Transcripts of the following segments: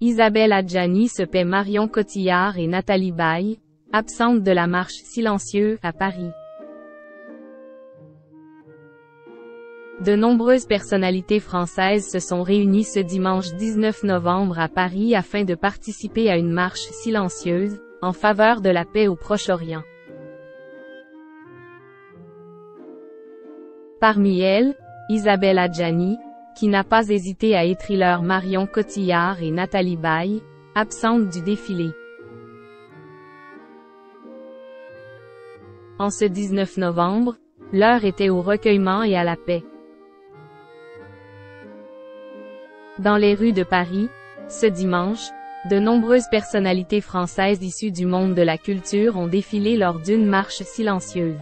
Isabelle Adjani se paie Marion Cotillard et Nathalie Baye, absentes de la marche silencieuse à Paris. De nombreuses personnalités françaises se sont réunies ce dimanche 19 novembre à Paris afin de participer à une marche silencieuse, en faveur de la paix au Proche-Orient. Parmi elles, Isabelle Adjani, qui n'a pas hésité à étriller Marion Cotillard et Nathalie Baye, absentes du défilé. En ce 19 novembre, l'heure était au recueillement et à la paix. Dans les rues de Paris, ce dimanche, de nombreuses personnalités françaises issues du monde de la culture ont défilé lors d'une marche silencieuse.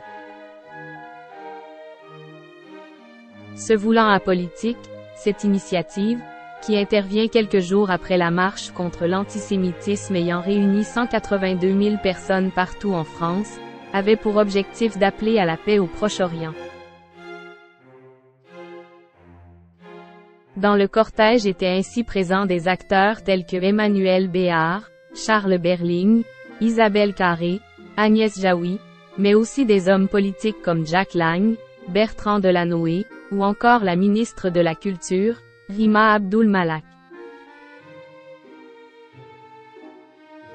Se voulant apolitique, cette initiative, qui intervient quelques jours après la marche contre l'antisémitisme ayant réuni 182 000 personnes partout en France, avait pour objectif d'appeler à la paix au Proche-Orient. Dans le cortège étaient ainsi présents des acteurs tels que Emmanuel Béard, Charles Berling, Isabelle Carré, Agnès Jaoui, mais aussi des hommes politiques comme Jack Lang, Bertrand Delanoë, ou encore la ministre de la Culture, Rima Abdul-Malak.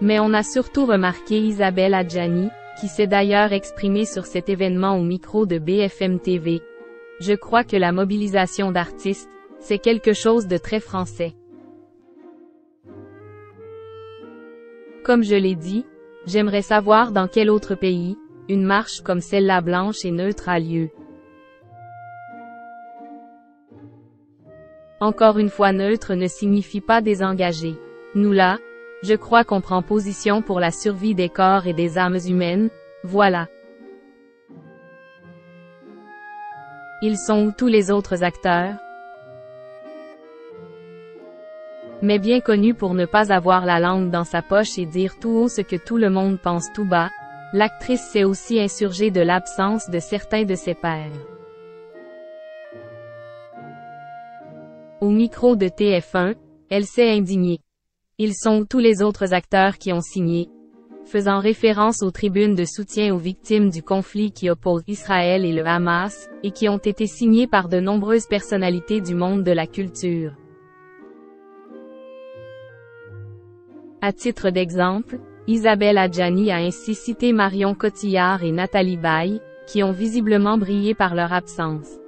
Mais on a surtout remarqué Isabelle Adjani, qui s'est d'ailleurs exprimée sur cet événement au micro de BFM TV. Je crois que la mobilisation d'artistes, c'est quelque chose de très français. Comme je l'ai dit, j'aimerais savoir dans quel autre pays, une marche comme celle-là blanche et neutre a lieu. Encore une fois, neutre ne signifie pas désengagé. Nous là, je crois qu'on prend position pour la survie des corps et des âmes humaines, voilà. Ils sont où tous les autres acteurs? Mais bien connue pour ne pas avoir la langue dans sa poche et dire tout haut ce que tout le monde pense tout bas, l'actrice s'est aussi insurgée de l'absence de certains de ses pairs. Au micro de TF1, elle s'est indignée. Ils sont où tous les autres acteurs qui ont signé? Faisant référence aux tribunes de soutien aux victimes du conflit qui oppose Israël et le Hamas, et qui ont été signées par de nombreuses personnalités du monde de la culture. À titre d'exemple, Isabelle Adjani a ainsi cité Marion Cotillard et Nathalie Baye, qui ont visiblement brillé par leur absence.